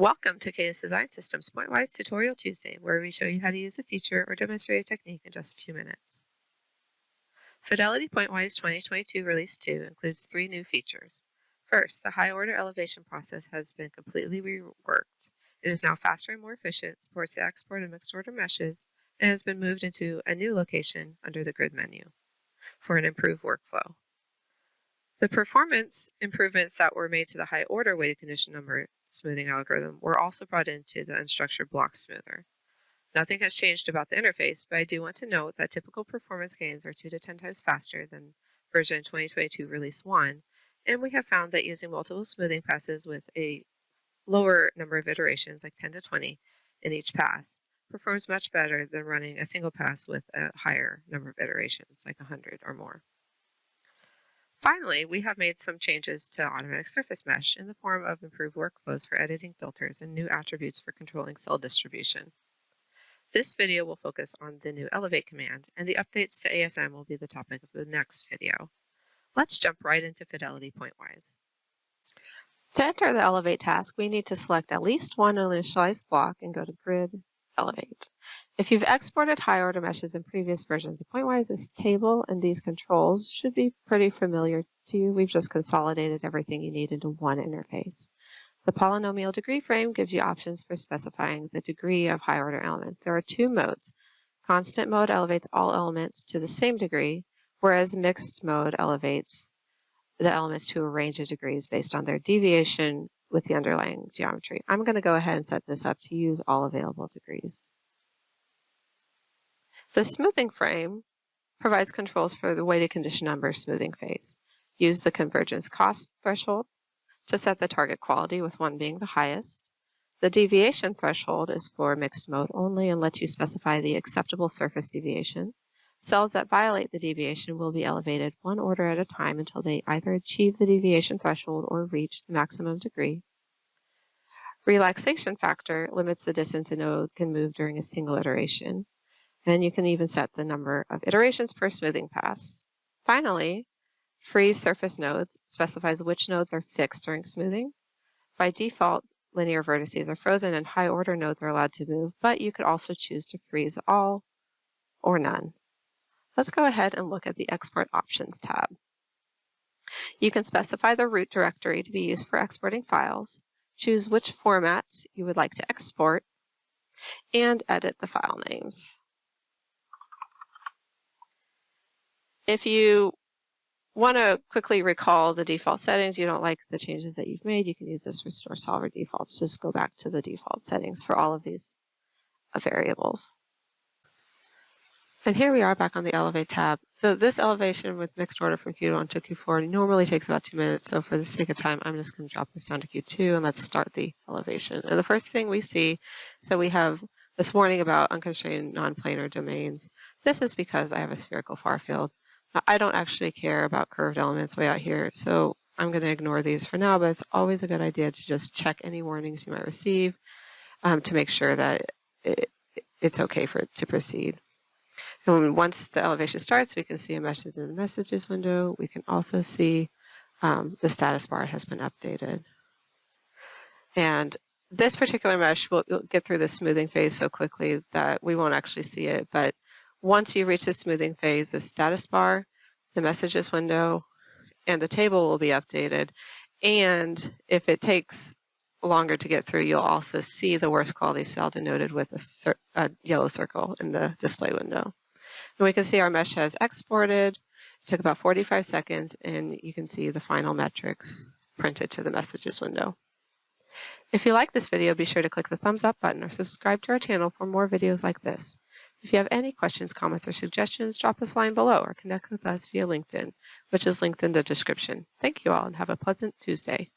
Welcome to Cadence Design Systems Pointwise Tutorial Tuesday, where we show you how to use a feature or demonstrate a technique in just a few minutes. Fidelity Pointwise 2022 Release 2 includes 3 new features. First, the high-order elevation process has been completely reworked. It is now faster and more efficient, supports the export of mixed-order meshes, and has been moved into a new location under the grid menu for an improved workflow. The performance improvements that were made to the high-order weighted condition number smoothing algorithm were also brought into the unstructured block smoother. Nothing has changed about the interface, but I do want to note that typical performance gains are 2 to 10 times faster than version 2022 Release 1, and we have found that using multiple smoothing passes with a lower number of iterations, like 10 to 20 in each pass, performs much better than running a single pass with a higher number of iterations, like 100 or more. Finally, we have made some changes to automatic surface mesh in the form of improved workflows for editing filters and new attributes for controlling cell distribution. This video will focus on the new Elevate command, and the updates to ASM will be the topic of the next video. Let's jump right into Fidelity Pointwise. To enter the Elevate task, we need to select at least one initialized block and go to Grid, Elevate. If you've exported high-order meshes in previous versions of Pointwise, this table and these controls should be pretty familiar to you. We've just consolidated everything you need into one interface. The polynomial degree frame gives you options for specifying the degree of high-order elements. There are 2 modes. Constant mode elevates all elements to the same degree, whereas mixed mode elevates the elements to a range of degrees based on their deviation with the underlying geometry. I'm going to go ahead and set this up to use all available degrees. The smoothing frame provides controls for the weighted condition number smoothing phase. Use the convergence cost threshold to set the target quality, with 1 being the highest. The deviation threshold is for mixed mode only and lets you specify the acceptable surface deviation. Cells that violate the deviation will be elevated 1 order at a time until they either achieve the deviation threshold or reach the maximum degree. Relaxation factor limits the distance a node can move during a single iteration. And you can even set the number of iterations per smoothing pass. Finally, freeze surface nodes specifies which nodes are fixed during smoothing. By default, linear vertices are frozen and high-order nodes are allowed to move, but you could also choose to freeze all or none. Let's go ahead and look at the Export Options tab. You can specify the root directory to be used for exporting files, choose which formats you would like to export, and edit the file names. If you want to quickly recall the default settings, you don't like the changes that you've made, you can use this Restore Solver Defaults. Just go back to the default settings for all of these variables. And here we are back on the Elevate tab. So this elevation with mixed order from Q1 to Q4 normally takes about 2 minutes. So for the sake of time, I'm just going to drop this down to Q2 and let's start the elevation. And the first thing we see, so we have this warning about unconstrained non-planar domains. This is because I have a spherical far field. I don't actually care about curved elements way out here, so I'm going to ignore these for now, but it's always a good idea to just check any warnings you might receive to make sure that it's okay for it to proceed. And once the elevation starts, we can see a message in the messages window. We can also see the status bar has been updated. And this particular mesh will get through the smoothing phase so quickly that we won't actually see it, but once you reach the smoothing phase, the status bar, the messages window, and the table will be updated. And if it takes longer to get through, you'll also see the worst quality cell denoted with a yellow circle in the display window. And we can see our mesh has exported. It took about 45 seconds, and you can see the final metrics printed to the messages window. If you like this video, be sure to click the thumbs up button or subscribe to our channel for more videos like this. If you have any questions, comments, or suggestions, drop us a line below or connect with us via LinkedIn, which is linked in the description. Thank you all and have a pleasant Tuesday.